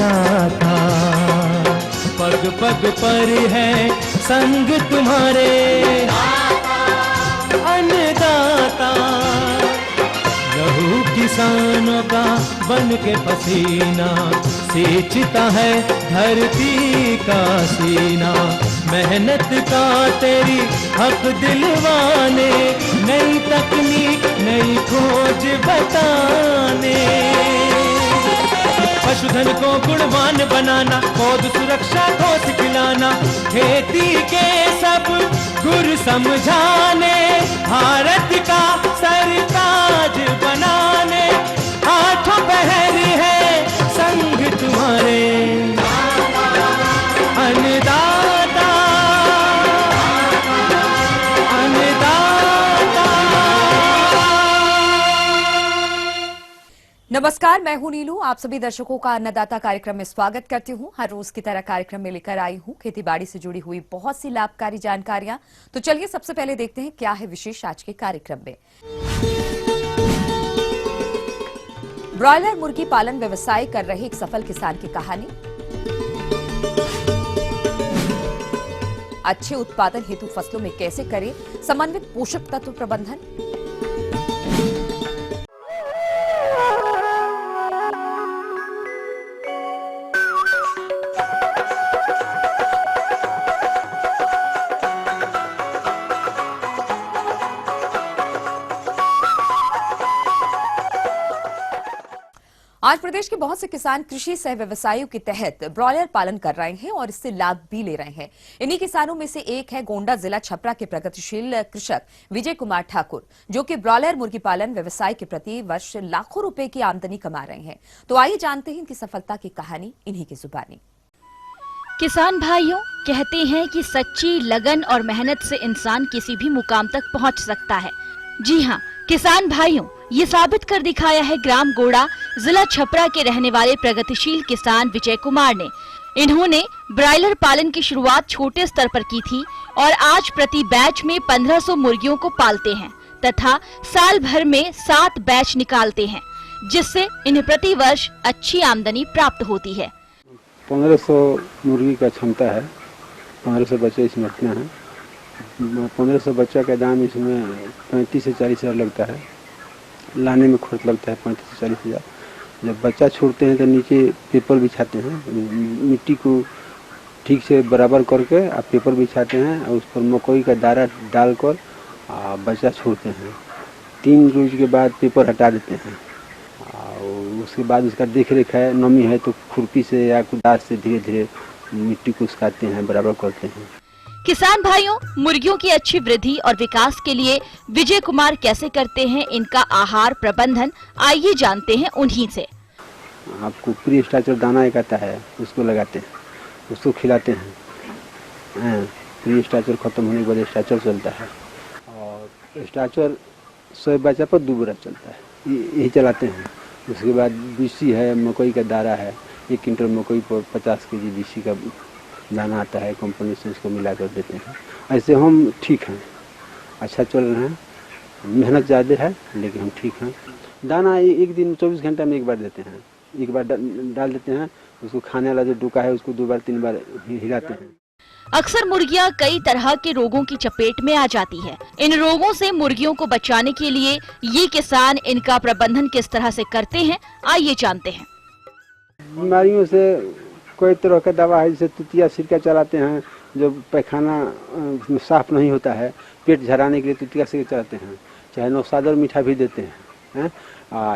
अन्नदाता, पग पग पर है संग तुम्हारे अन्नदाता। लहू किसानों का बन के पसीना सींचता है धरती का सीना। मेहनत का तेरी हक दिलवाने, नई तकनीक नई खोज बताने। पशुधन को गुणवान बनाना, पौध सुरक्षा को सिखलाना, खेती के सब गुर समझाने, भारत का सरताज बनाने। आठों पहर है संग तुम्हारे अन्नदाता, अन्नदाता। नमस्कार, मैं हूं नीलू। आप सभी दर्शकों का अन्नदाता कार्यक्रम में स्वागत करती हूं। हर रोज की तरह कार्यक्रम में लेकर आई हूं खेती बाड़ी से जुड़ी हुई बहुत सी लाभकारी जानकारियां। तो चलिए सबसे पहले देखते हैं क्या है विशेष आज के कार्यक्रम में। ब्रॉयलर मुर्गी पालन व्यवसाय कर रहे एक सफल किसान की कहानी। अच्छे उत्पादन हेतु फसलों में कैसे करें समन्वित पोषक तत्व प्रबंधन। आज प्रदेश के बहुत से किसान कृषि सह व्यवसायों के तहत ब्रॉयलर पालन कर रहे हैं और इससे लाभ भी ले रहे हैं। इन्हीं किसानों में से एक है गोंडा जिला छपरा के प्रगतिशील कृषक विजय कुमार ठाकुर, जो कि ब्रॉयलर मुर्गी पालन व्यवसाय के प्रति वर्ष लाखों रुपए की आमदनी कमा रहे हैं। तो आइए जानते हैं इनकी सफलता की कहानी इन्हीं की जुबानी। किसान भाइयों, कहते हैं कि सच्ची लगन और मेहनत से इंसान किसी भी मुकाम तक पहुंच सकता है। जी हाँ किसान भाइयों, ये साबित कर दिखाया है ग्राम गोड़ा जिला छपरा के रहने वाले प्रगतिशील किसान विजय कुमार ने। इन्होंने ब्रॉयलर पालन की शुरुआत छोटे स्तर पर की थी और आज प्रति बैच में 1500 मुर्गियों को पालते हैं तथा साल भर में 7 बैच निकालते हैं, जिससे इन्हें प्रति वर्ष अच्छी आमदनी प्राप्त होती है। 1500 मुर्गी का क्षमता है, 1500 बच्चे इसमें रखना है। 1500 बच्चा का दाम इसमें 35 से 40 हज़ार लगता है। लाने में खर्च लगता है 35 से 40 हज़ार। जब बच्चा छोड़ते हैं तो नीचे पेपर बिछाते हैं, मिट्टी को ठीक से बराबर करके आप पेपर बिछाते हैं और उस पर मकई का दाना डालकर बच्चा छोड़ते हैं। 3 रोज के बाद पेपर हटा देते हैं और उसके बाद उसका देख रेख है, नमी है तो खुरपी से या कुदाल से धीरे धीरे मिट्टी को उसकाते हैं, बराबर करते हैं। किसान भाइयों, मुर्गियों की अच्छी वृद्धि और विकास के लिए विजय कुमार कैसे करते हैं इनका आहार प्रबंधन, आइए जानते हैं उन्हीं से। आपको प्री स्टार्चर दाना एक आता है, उसको लगाते हैं, उसको खिलाते हैं। प्री स्टार्चर खत्म होने के बाद स्टार्चर चलता है और स्टार्चर 100 बच्चा पर 2 बोरा चलता है, यही चलाते हैं। उसके बाद बीसी है, मकई का दाना है, 1 क्विंटल मकई पर 50 केजी बीसी का दाना आता है, कंपनी से उसको मिला कर देते हैं। ऐसे हम ठीक हैं, अच्छा चल रहे हैं। मेहनत ज़्यादा है लेकिन हम ठीक हैं। दाना एक दिन 24 घंटा में एक बार देते हैं, एक बार डाल देते हैं। उसको खाने वाला जो डोका है उसको 2 बार 3 बार हिलाते हैं। अक्सर मुर्गियां कई तरह के रोगों की चपेट में आ जाती है। इन रोगों से मुर्गियों को बचाने के लिए ये किसान इनका प्रबंधन किस तरह से करते हैं, आइए जानते हैं। बीमारियों से कोई तरह का दवा है, जैसे तुतिया सिरका चलाते हैं, जो पैखाना साफ नहीं होता है, पेट झराने के लिए तुतिया सिरका चलाते हैं। चाहे नौसादर मीठा भी देते हैं,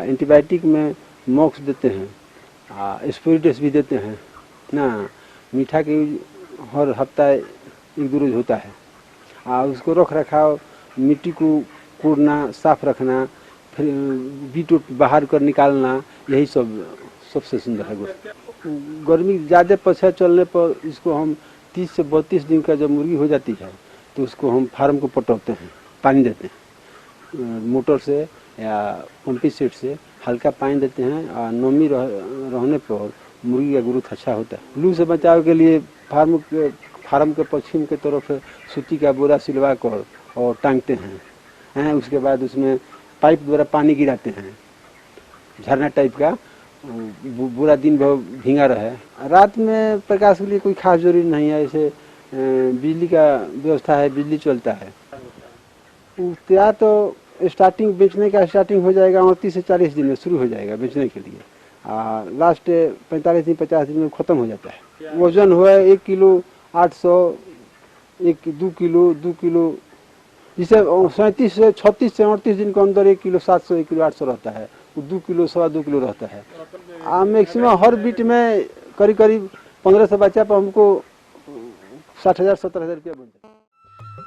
एंटीबायोटिक में मॉक्स देते हैं, स्पोरिटस भी देते हैं ना। मीठा की हर हफ्ता 1-2 रोज होता है। उसको रख रखाव, मिट्टी को कोड़ना, साफ रखना, फिर बीट बाहर कर निकालना, यही सबसे सुंदर है। गर्मी ज़्यादा पछा चलने पर इसको हम 30 से 32 दिन का जब मुर्गी हो जाती है तो उसको हम फार्म को पटौते हैं, पानी देते हैं मोटर से या पंपी सेट से, हल्का पानी देते हैं और नमी रहने पर मुर्गी का ग्रोथ अच्छा होता है। लू से बचाव के लिए फार्म के पश्चिम की तरफ सूती का बोरा सिलवा कर और टांगते हैं। उसके बाद उसमें पाइप द्वारा पानी गिराते हैं, झरना टाइप का, पूरा दिन भींगा रहे। रात में प्रकाश के लिए कोई खास जरूरी नहीं है, ऐसे बिजली का व्यवस्था है, बिजली चलता है। या तो स्टार्टिंग बेचने का स्टार्टिंग हो जाएगा 29 से 40 दिन में शुरू हो जाएगा बेचने के लिए, लास्ट 45 दिन 50 दिन में ख़त्म हो जाता है। वजन हुआ 1 किलो 800, 2 किलो जिसे 37 से 36 से 38 दिन के अंदर 1 किलो 700, 1 किलो 800 रहता है, 2 किलो 2.25 किलो रहता है। मैक्सिमम हर बीट में करीब 1500 बच्चा पर हमको 60,000 70,000 रुपया बन जाता है।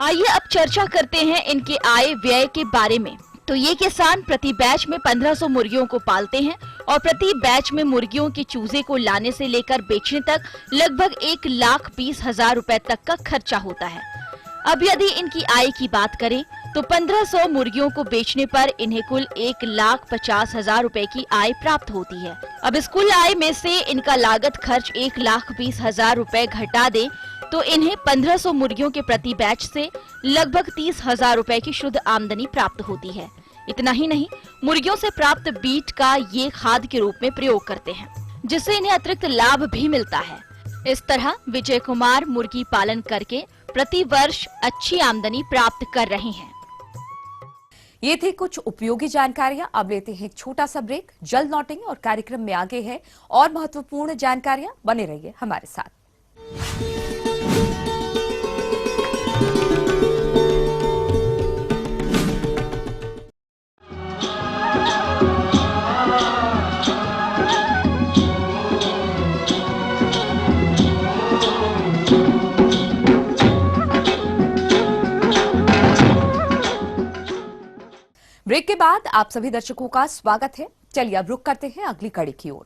आइए अब चर्चा करते हैं इनके आय व्यय के बारे में। तो ये किसान प्रति बैच में 1500 मुर्गियों को पालते हैं और प्रति बैच में मुर्गियों के चूजे को लाने से लेकर बेचने तक लगभग 1,20,000 रुपए तक का खर्चा होता है। अब यदि इनकी आय की बात करें तो 1500 मुर्गियों को बेचने पर इन्हें कुल 1,50,000 रुपए की आय प्राप्त होती है। अब इस कुल आय में से इनका लागत खर्च 1,20,000 रुपए घटा दें तो इन्हें 1500 मुर्गियों के प्रति बैच से लगभग 30,000 रुपए की शुद्ध आमदनी प्राप्त होती है। इतना ही नहीं, मुर्गियों से प्राप्त बीट का ये खाद के रूप में प्रयोग करते हैं, जिससे इन्हें अतिरिक्त लाभ भी मिलता है। इस तरह विजय कुमार मुर्गी पालन करके प्रति वर्ष अच्छी आमदनी प्राप्त कर रहे हैं। ये थी कुछ उपयोगी जानकारियां। अब लेते हैं एक छोटा सा ब्रेक, जल्द लौटेंगे और कार्यक्रम में आगे है और महत्वपूर्ण जानकारियां। बने रहिए हमारे साथ। ब्रेक के बाद आप सभी दर्शकों का स्वागत है। चलिए अब रुक करते हैं अगली कड़ी की ओर।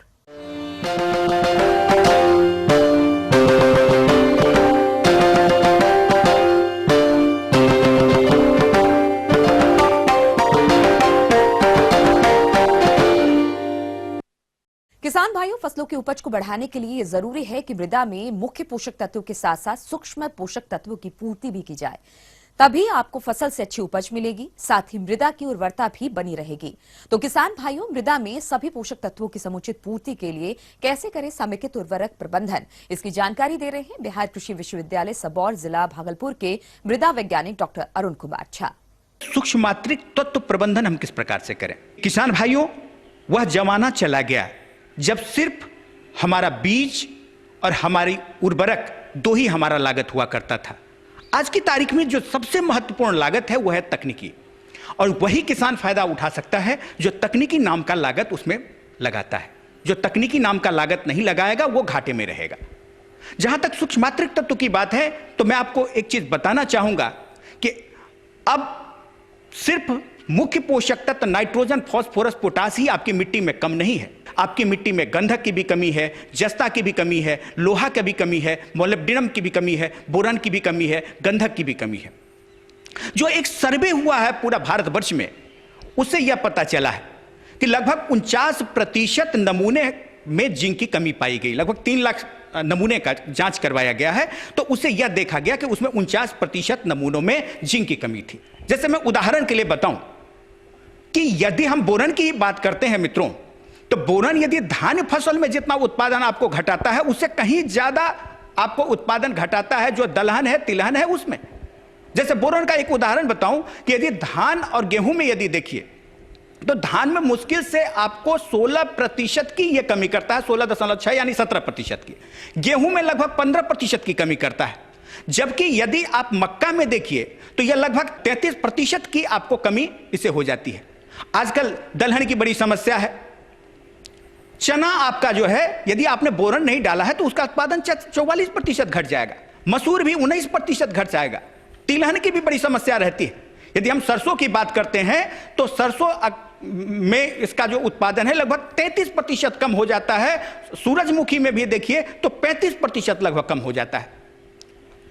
किसान भाइयों, फसलों की उपज को बढ़ाने के लिए जरूरी है कि मृदा में मुख्य पोषक तत्वों के साथ साथ सूक्ष्म पोषक तत्वों की पूर्ति भी की जाए, तभी आपको फसल से अच्छी उपज मिलेगी, साथ ही मृदा की उर्वरता भी बनी रहेगी। तो किसान भाइयों, मृदा में सभी पोषक तत्वों की समुचित पूर्ति के लिए कैसे करें समेकित उर्वरक प्रबंधन, इसकी जानकारी दे रहे हैं बिहार कृषि विश्वविद्यालय सबौर जिला भागलपुर के मृदा वैज्ञानिक डॉक्टर अरुण कुमार झा। सूक्ष्म मात्रिक तत्व प्रबंधन हम किस प्रकार से करें? किसान भाइयों, वह जमाना चला गया जब सिर्फ हमारा बीज और हमारी उर्वरक दो ही हमारा लागत हुआ करता था। आज की तारीख में जो सबसे महत्वपूर्ण लागत है वह है तकनीकी, और वही किसान फायदा उठा सकता है जो तकनीकी नाम का लागत उसमें लगाता है। जो तकनीकी नाम का लागत नहीं लगाएगा वो घाटे में रहेगा। जहां तक सूक्ष्म मात्रिक तत्व की बात है तो मैं आपको एक चीज बताना चाहूंगा कि अब सिर्फ मुख्य पोषक तत्व नाइट्रोजन, फास्फोरस, पोटास ही आपकी मिट्टी में कम नहीं है। आपकी मिट्टी में गंधक की भी कमी है, जस्ता की भी कमी है, लोहा की भी कमी है, मोलिब्डेनम की भी कमी है, बोरान की भी कमी है, गंधक की भी कमी है। जो एक सर्वे हुआ है पूरा भारतवर्ष में, उससे यह पता चला है कि लगभग 49% नमूने में जिंक की कमी पाई गई। लगभग 3 लाख नमूने का जांच करवाया गया है, तो उससे यह देखा गया कि उसमें 49% नमूनों में जिंक की कमी थी। जैसे मैं उदाहरण के लिए बताऊं कि यदि हम बोरन की बात करते हैं मित्रों, तो बोरन यदि धान फसल में जितना उत्पादन आपको घटाता है उससे कहीं ज्यादा आपको उत्पादन घटाता है जो दलहन है, तिलहन है उसमें। जैसे बोरन का एक उदाहरण बताऊं कि यदि धान और गेहूं में यदि देखिए तो धान में मुश्किल से आपको 16% की यह कमी करता है, 16.6 यानी 17% की। गेहूं में लगभग 15% की कमी करता है, जबकि यदि आप मक्का में देखिए तो यह लगभग 33% की आपको कमी इसे हो जाती है। आजकल दलहन की बड़ी समस्या है। चना आपका जो है यदि आपने बोरन नहीं डाला है तो उसका उत्पादन 44% घट जाएगा, मसूर भी 19% घट जाएगा। तिलहन की भी बड़ी समस्या रहती है। यदि हम सरसों की बात करते हैं तो सरसों में इसका जो उत्पादन है लगभग 33% कम हो जाता है। सूरजमुखी में भी देखिए तो 35% लगभग कम हो जाता है।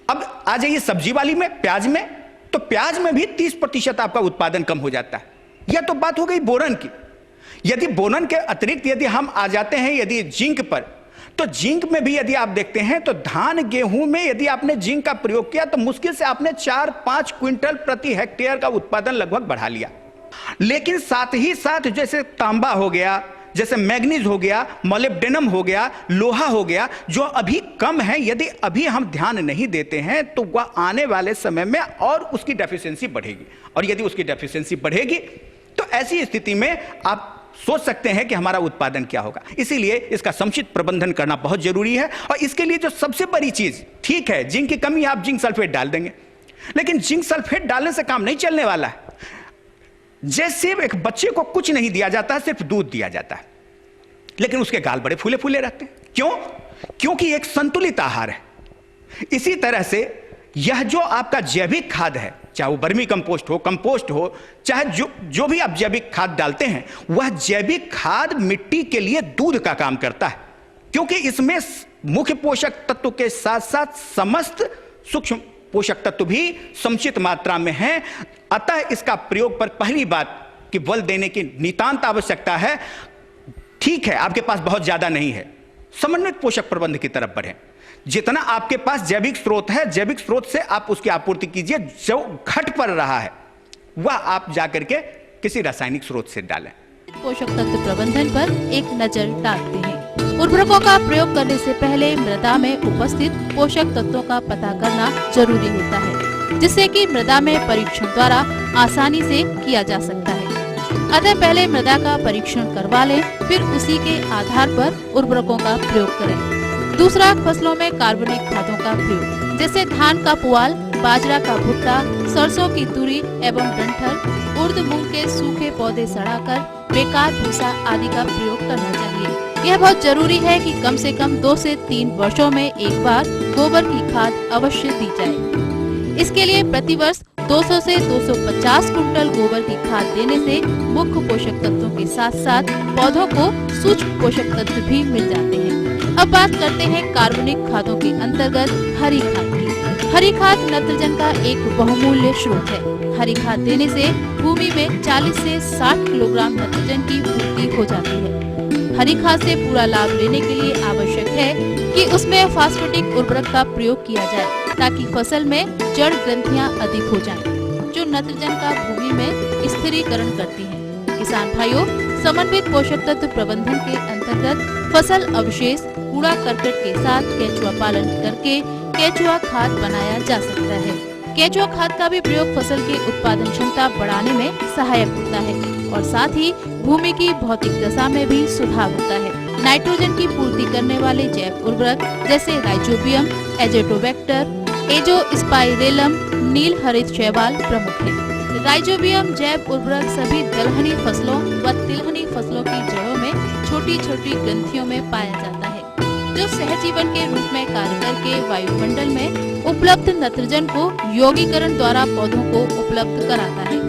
अब आ जाइए सब्जी वाली में, प्याज में, तो प्याज में भी 30% आपका उत्पादन कम हो जाता है। यह तो बात हो गई बोरन की। यदि बोरन के अतिरिक्त यदि हम आ जाते हैं यदि जिंक पर, तो जिंक में भी यदि आप देखते हैं तो धान गेहूं में यदि आपने जिंक का प्रयोग किया तो मुश्किल से आपने 4-5 क्विंटल प्रति हेक्टेयर का उत्पादन लगभग बढ़ा लिया। लेकिन साथ ही साथ जैसे तांबा हो गया, जैसे मैग्नीज हो गया, मोलिब्डेनम हो गया, लोहा हो गया, जो अभी कम है, यदि अभी हम ध्यान नहीं देते हैं तो वह आने वाले समय में और उसकी डेफिशिएंसी बढ़ेगी, और यदि उसकी डेफिशिएंसी बढ़ेगी तो ऐसी स्थिति में आप सोच सकते हैं कि हमारा उत्पादन क्या होगा। इसीलिए इसका समुचित प्रबंधन करना बहुत जरूरी है। और इसके लिए जो सबसे बड़ी चीज, ठीक है जिंक की कमी, आप जिंक सल्फेट डाल देंगे, लेकिन जिंक सल्फेट डालने से काम नहीं चलने वाला है। जैसे एक बच्चे को कुछ नहीं दिया जाता है, सिर्फ दूध दिया जाता है, लेकिन उसके गाल बड़े फूले फूले रहते हैं। क्यों? क्योंकि एक संतुलित आहार है। इसी तरह से यह जो आपका जैविक खाद है, चाहे वो वर्मी कंपोस्ट हो, चाहे जो भी आप जैविक खाद डालते हैं, वह जैविक खाद मिट्टी के लिए दूध का काम करता है, क्योंकि इसमें मुख्य पोषक तत्व के साथ साथ समस्त सूक्ष्म पोषक तत्व भी समुचित मात्रा में हैं। अतः इसका प्रयोग पर पहली बात कि बल देने की नितांत आवश्यकता है। ठीक है, आपके पास बहुत ज्यादा नहीं है, समन्वित पोषक प्रबंध की तरफ बढ़ें। जितना आपके पास जैविक स्रोत है, जैविक स्रोत से आप उसकी आपूर्ति कीजिए। जो घट पड़ रहा है वह आप जाकर के किसी रासायनिक स्रोत से डालें। पोषक तत्व प्रबंधन पर एक नजर डालते हैं। उर्वरकों का प्रयोग करने से पहले मृदा में उपस्थित पोषक तत्वों का पता करना जरूरी होता है, जिससे कि मृदा में परीक्षण द्वारा आसानी से किया जा सकता है। अतः पहले मृदा का परीक्षण करवा लें, फिर उसी के आधार पर उर्वरकों का प्रयोग करें। दूसरा, फसलों में कार्बनिक खादों का प्रयोग, जैसे धान का पुआल, बाजरा का भुट्टा, सरसों की तुरी एवं डंठल, उर्द मूंग के सूखे पौधे सड़ाकर बेकार भूसा आदि का प्रयोग करना चाहिए। यह बहुत जरूरी है कि कम से कम 2 से 3 वर्षों में एक बार गोबर की खाद अवश्य दी जाए। इसके लिए प्रतिवर्ष 200 से 250 कुंटल गोबर की खाद देने से मुख्य पोषक तत्वों के साथ साथ पौधों को सूक्ष्म पोषक तत्व भी मिल जाते हैं। अब बात करते हैं कार्बनिक खादों के अंतर्गत हरी खाद की। हरी खाद नत्रजन का एक बहुमूल्य स्रोत है। हरी खाद देने से भूमि में 40 से 60 किलोग्राम नत्रजन की पूर्ति हो जाती है। हरी खाद से पूरा लाभ लेने के लिए आवश्यक है कि उसमें फास्फेटिक उर्वरक का प्रयोग किया जाए, ताकि फसल में जड़ ग्रंथियां अधिक हो जाएं, जो नत्रजन का भूमि में स्थिरीकरण करती हैं। किसान भाइयों, समन्वित पोषक तत्व प्रबंधन के अंतर्गत फसल अवशेष, कूड़ा करकट के साथ केंचुआ पालन करके केंचुआ खाद बनाया जा सकता है। केंचुआ खाद का भी प्रयोग फसल के उत्पादन क्षमता बढ़ाने में सहायक होता है और साथ ही भूमि की भौतिक दशा में भी सुधार होता है। नाइट्रोजन की पूर्ति करने वाले जैव उर्वरक जैसे राइजोबियम, एजेटोबैक्टर, एजोस्पाइरेलम, नील हरित शैवाल प्रमुख है। राइजोबियम जैव उर्वरक सभी दलहनी फसलों व तिलहनी फसलों की जड़ों में छोटी छोटी ग्रंथियों में पाया जाता है, जो सहजीवन के रूप में कार्य करके वायुमंडल में उपलब्ध नत्रजन को यौगिकरण द्वारा पौधों को उपलब्ध कराता है।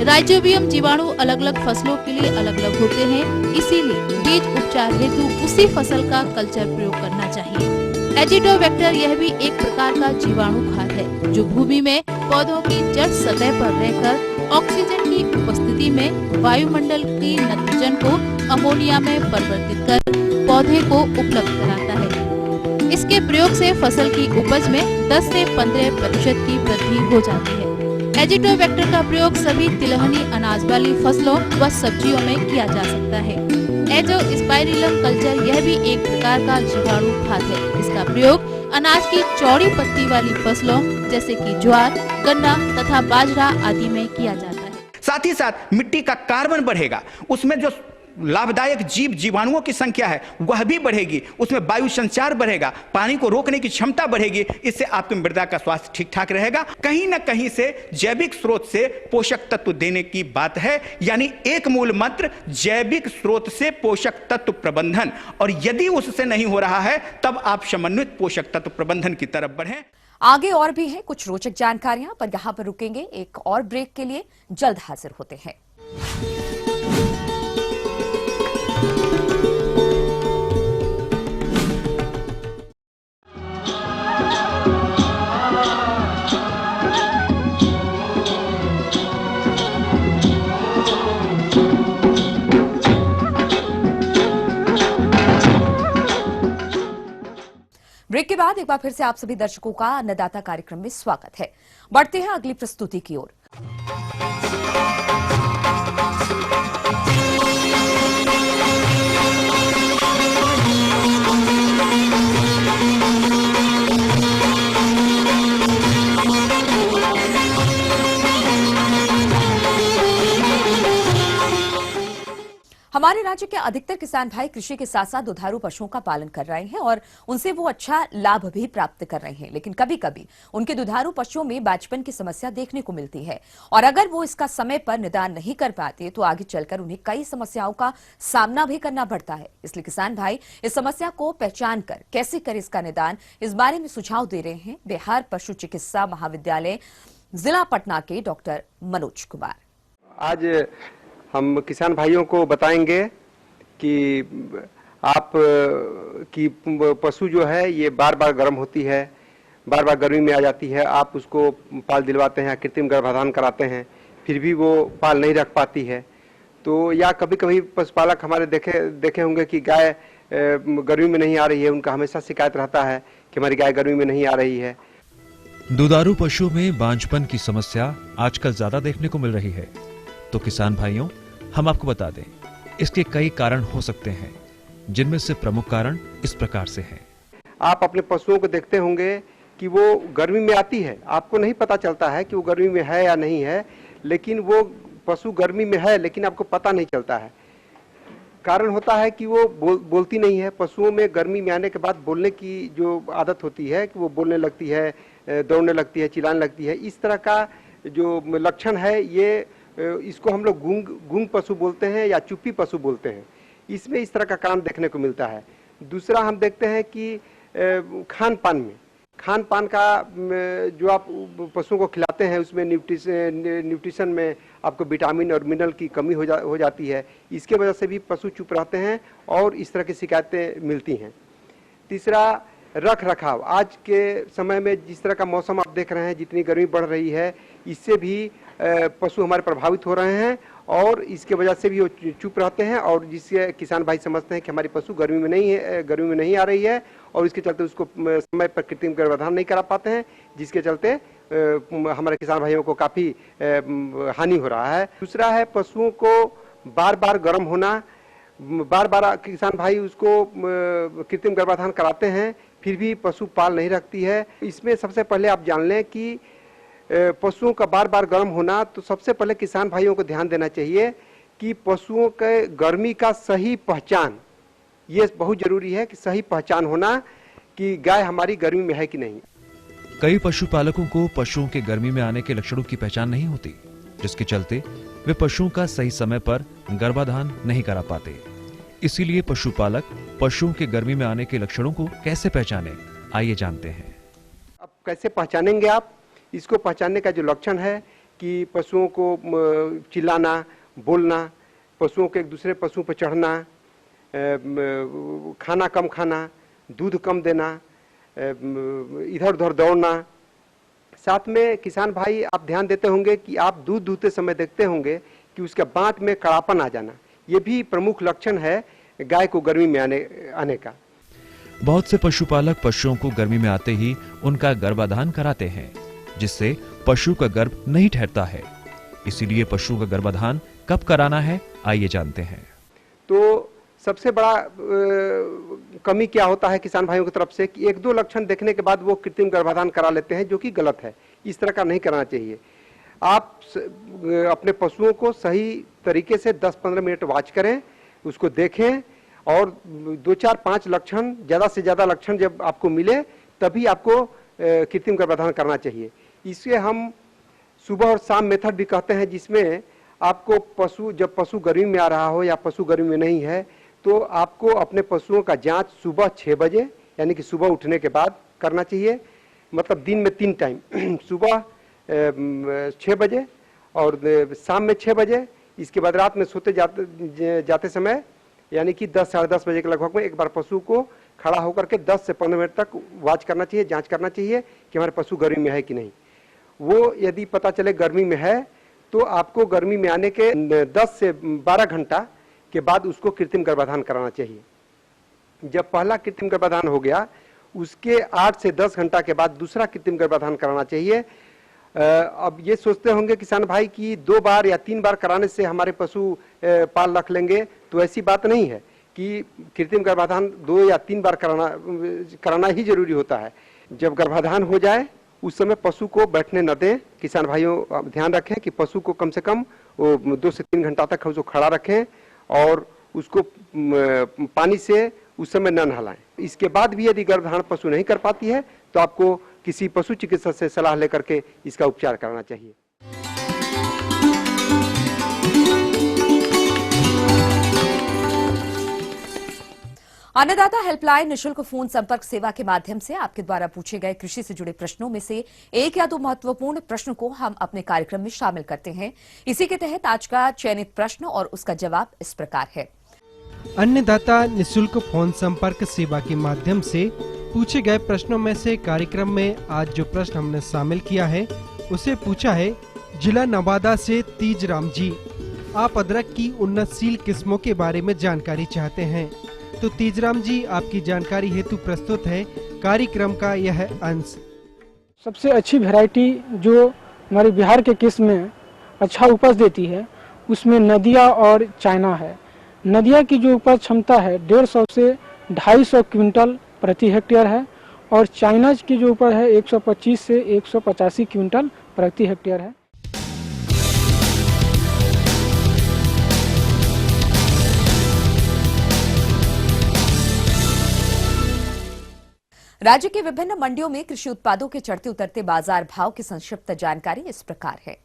राइजोबियम जीवाणु अलग अलग फसलों के लिए अलग अलग होते हैं, इसीलिए बीज उपचार हेतु उसी फसल का कल्चर प्रयोग करना चाहिए। एजिटोबैक्टर यह भी एक प्रकार का जीवाणु खाद है, जो भूमि में पौधों की जड़ सतह पर रहकर ऑक्सीजन की उपस्थिति में वायुमंडल की नत्रजन को अमोनिया में परिवर्तित कर पौधे को उपलब्ध कराता है। इसके प्रयोग से फसल की उपज में 10 से 15% की वृद्धि हो जाती है। एजिटोबैक्टर का प्रयोग सभी तिलहनी अनाज वाली फसलों व सब्जियों में किया जा सकता है। एजोस्पाइरिलम कल्चर यह भी एक प्रकार का जीवाणु खाद है। इसका प्रयोग अनाज की चौड़ी पत्ती वाली फसलों जैसे कि ज्वार, गन्ना तथा बाजरा आदि में किया जाता है। साथ ही साथ मिट्टी का कार्बन बढ़ेगा, उसमें जो लाभदायक जीव जीवाणुओं की संख्या है वह भी बढ़ेगी, उसमें वायु संचार बढ़ेगा, पानी को रोकने की क्षमता बढ़ेगी। इससे आपकी मृदा का स्वास्थ्य ठीक ठाक रहेगा। कहीं ना कहीं से जैविक स्रोत से पोषक तत्व देने की बात है, यानी एक मूल मंत्र जैविक स्रोत से पोषक तत्व प्रबंधन। और यदि उससे नहीं हो रहा है तब आप समन्वित पोषक तत्व प्रबंधन की तरफ बढ़ें। आगे और भी है कुछ रोचक जानकारियां, पर यहाँ पर रुकेंगे एक और ब्रेक के लिए। जल्द हाजिर होते हैं। ब्रेक के बाद एक बार फिर से आप सभी दर्शकों का अन्नदाता कार्यक्रम में स्वागत है। बढ़ते हैं अगली प्रस्तुति की ओर। हमारे राज्य के अधिकतर किसान भाई कृषि के साथ साथ दुधारू पशुओं का पालन कर रहे हैं और उनसे वो अच्छा लाभ भी प्राप्त कर रहे हैं, लेकिन कभी कभी उनके दुधारू पशुओं में बांझपन की समस्या देखने को मिलती है और अगर वो इसका समय पर निदान नहीं कर पाते तो आगे चलकर उन्हें कई समस्याओं का सामना भी करना पड़ता है। इसलिए किसान भाई इस समस्या को पहचान कर कैसे करें इसका निदान, इस बारे में सुझाव दे रहे हैं बिहार पशु चिकित्सा महाविद्यालय जिला पटना के डॉक्टर मनोज कुमार। आज हम किसान भाइयों को बताएंगे कि आप की पशु जो है ये बार बार गर्म होती है, बार बार गर्मी में आ जाती है, आप उसको पाल दिलवाते हैं, कृत्रिम गर्भाधान कराते हैं, फिर भी वो पाल नहीं रख पाती है। तो या कभी कभी पशुपालक हमारे देखे होंगे कि गाय गर्मी में नहीं आ रही है, उनका हमेशा शिकायत रहता है कि हमारी गाय गर्मी में नहीं आ रही है। दुधारू पशुओं में बांझपन की समस्या आजकल ज्यादा देखने को मिल रही है। तो किसान भाइयों, हम आपको बता दें, इसके कई कारण हो सकते हैं, जिनमें से प्रमुख कारण इस प्रकार से हैं। आप अपने पशुओं को देखते होंगे कि वो गर्मी में आती है, आपको नहीं पता चलता है कि वो गर्मी में है या नहीं है, लेकिन वो पशु गर्मी में है लेकिन आपको पता नहीं चलता है। कारण होता है कि वो बोलती नहीं है। पशुओं में गर्मी में आने के बाद बोलने की जो आदत होती है कि वो बोलने लगती है, दौड़ने लगती है, चिल्लाने लगती है। इस तरह का जो लक्षण है ये इसको हम लोग गूंग पशु बोलते हैं या चुप्पी पशु बोलते हैं। इसमें इस तरह का कारण देखने को मिलता है। दूसरा हम देखते हैं कि खान पान का जो आप पशुओं को खिलाते हैं उसमें न्यूट्रिशन में आपको विटामिन और मिनरल की कमी हो जाती है। इसके वजह से भी पशु चुप रहते हैं और इस तरह की शिकायतें मिलती हैं। तीसरा, रख रखाव। आज के समय में जिस तरह का मौसम आप देख रहे हैं, जितनी गर्मी बढ़ रही है, इससे भी पशु हमारे प्रभावित हो रहे हैं और इसके वजह से भी वो चुप रहते हैं और जिससे किसान भाई समझते हैं कि हमारी पशु गर्मी में नहीं आ रही है और इसके चलते उसको समय पर कृत्रिम गर्भाधान नहीं करा पाते हैं, जिसके चलते हमारे किसान भाइयों को काफ़ी हानि हो रहा है। दूसरा है पशुओं को बार बार गर्म होना। बार बार किसान भाई उसको कृत्रिम गर्भाधान कराते हैं, फिर भी पशु पाल नहीं रखती है। इसमें सबसे पहले आप जान लें कि पशुओं का बार बार गर्म होना, तो सबसे पहले किसान भाइयों को ध्यान देना चाहिए कि पशुओं के गर्मी का सही पहचान, ये बहुत जरूरी है कि सही पहचान होना कि गाय हमारी गर्मी में है कि नहीं। कई पशुपालकों को पशुओं के गर्मी में आने के लक्षणों की पहचान नहीं होती, जिसके चलते वे पशुओं का सही समय पर गर्भाधान नहीं करा पाते। इसीलिए पशुपालक पशुओं के गर्मी में आने के लक्षणों को कैसे पहचाने, आइए जानते हैं। अब कैसे पहचानेंगे आप? इसको पहचानने का जो लक्षण है कि पशुओं को चिल्लाना, बोलना, पशुओं के एक दूसरे पशु पर चढ़ना, खाना कम खाना, दूध कम देना, इधर उधर दौड़ना। साथ में किसान भाई आप ध्यान देते होंगे कि आप दूध दूहते समय देखते होंगे कि उसके बांत में कड़ापन आ जाना, ये भी प्रमुख लक्षण है गाय को गर्मी में आने का। बहुत से पशुपालक पशुओं को गर्मी में आते ही उनका गर्भाधान कराते हैं, जिससे पशु का गर्भ नहीं ठहरता है। इसीलिए पशु का गर्भाधान कब कराना है, आइए जानते हैं। तो सबसे बड़ा कमी क्या होता है किसान भाइयों की तरफ से कि एक दो लक्षण देखने के बाद वो कृत्रिम गर्भाधान करा लेते हैं, जो कि गलत है। इस तरह का नहीं कराना चाहिए। आप अपने पशुओं को सही तरीके से 10-15 मिनट वॉच करें, उसको देखें और 2-4-5 लक्षण, ज़्यादा से ज़्यादा लक्षण जब आपको मिले तभी आपको कृत्रिम गर्भाधान करना चाहिए। इसे हम सुबह और शाम मेथड भी कहते हैं, जिसमें आपको जब पशु गर्मी में आ रहा हो या पशु गर्मी में नहीं है, तो आपको अपने पशुओं का जांच सुबह 6 बजे यानी कि सुबह उठने के बाद करना चाहिए। मतलब दिन में 3 टाइम, सुबह 6 बजे और शाम में 6 बजे। इसके बाद रात में सोते जाते समय यानी कि 10-साढ़े 10 बजे के लगभग में एक बार पशु को खड़ा होकर के 10 से 15 मिनट तक वॉच करना चाहिए, जांच करना चाहिए कि हमारे पशु गर्मी में है कि नहीं। वो यदि पता चले गर्मी में है तो आपको गर्मी में आने के 10 से 12 घंटा के बाद उसको कृत्रिम गर्भाधान कराना चाहिए। जब पहला कृत्रिम गर्भाधान हो गया, उसके 8 से 10 घंटा के बाद दूसरा कृत्रिम गर्भाधान कराना चाहिए। अब ये सोचते होंगे किसान भाई कि 2 बार या 3 बार कराने से हमारे पशु पाल रख लेंगे, तो ऐसी बात नहीं है कि कृत्रिम गर्भाधान 2 या 3 बार कराना ही जरूरी होता है। जब गर्भाधान हो जाए उस समय पशु को बैठने न दें। किसान भाइयों ध्यान रखें कि पशु को कम से कम 2 से 3 घंटा तक उसको खड़ा रखें और उसको पानी से उस समय न नहलाएं। इसके बाद भी यदि गर्भधारण पशु नहीं कर पाती है तो आपको किसी पशु चिकित्सक से सलाह लेकर के इसका उपचार कराना चाहिए। अन्नदाता हेल्पलाइन निशुल्क फोन संपर्क सेवा के माध्यम से आपके द्वारा पूछे गए कृषि से जुड़े प्रश्नों में से एक या दो महत्वपूर्ण प्रश्न को हम अपने कार्यक्रम में शामिल करते हैं। इसी के तहत आज का चयनित प्रश्न और उसका जवाब इस प्रकार है। अन्नदाता निशुल्क फोन संपर्क सेवा के माध्यम से पूछे गए प्रश्नों में से कार्यक्रम में आज जो प्रश्न हमने शामिल किया है उसे पूछा है, जिला नवादा से तीज राम जी, आप अदरक की उन्नतशील किस्मों के बारे में जानकारी चाहते हैं। तो तीजराम जी, आपकी जानकारी हेतु प्रस्तुत है कार्यक्रम का यह अंश। सबसे अच्छी वैरायटी जो हमारे बिहार के किस्म में अच्छा उपज देती है उसमें नदिया और चाइना है। नदिया की जो उपज क्षमता है 150 से 250 क्विंटल प्रति हेक्टेयर है और चाइना की जो उपज है 125 से 185 क्विंटल प्रति हेक्टेयर है। राज्य के विभिन्न मंडियों में कृषि उत्पादों के चढ़ते उतरते बाजार भाव की संक्षिप्त जानकारी इस प्रकार है।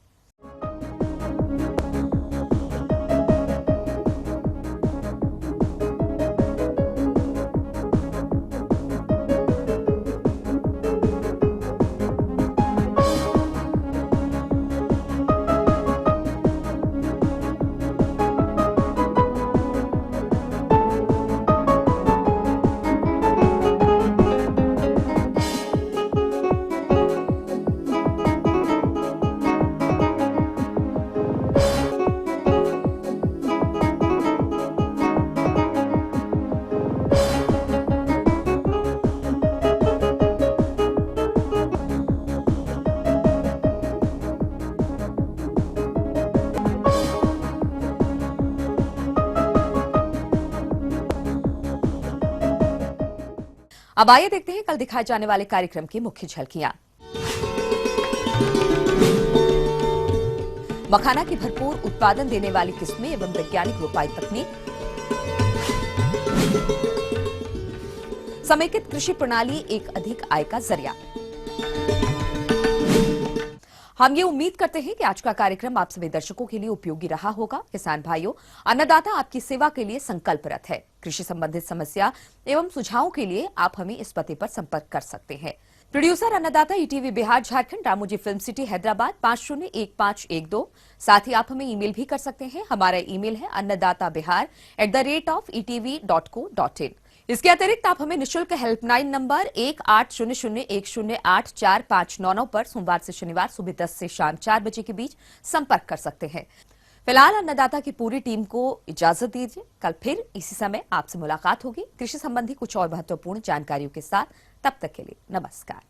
अब आइए देखते हैं कल दिखाए जाने वाले कार्यक्रम की मुख्य झलकियां। मखाना की भरपूर उत्पादन देने वाली किस्में एवं वैज्ञानिक रोपाई तकनीक, समेकित कृषि प्रणाली एक अधिक आय का जरिया। हम ये उम्मीद करते हैं कि आज का कार्यक्रम आप सभी दर्शकों के लिए उपयोगी रहा होगा। किसान भाइयों, अन्नदाता आपकी सेवा के लिए संकल्परत है। कृषि संबंधित समस्या एवं सुझावों के लिए आप हमें इस पते पर संपर्क कर सकते हैं। प्रोड्यूसर अन्नदाता ETV Bihar Jharkhand, Ramoji film city Hyderabad 501512। साथ ही आप हमें ईमेल भी कर सकते हैं। हमारा ईमेल है annadatabihar@etv.co.in। इसके अतिरिक्त आप हमें निशुल्क हेल्पलाइन नंबर 180010845999 पर सोमवार से शनिवार सुबह 10 से शाम 4 बजे के बीच संपर्क कर सकते हैं। फिलहाल अन्नदाता की पूरी टीम को इजाजत दीजिए। कल फिर इसी समय आपसे मुलाकात होगी कृषि संबंधी कुछ और महत्वपूर्ण जानकारियों के साथ। तब तक के लिए नमस्कार।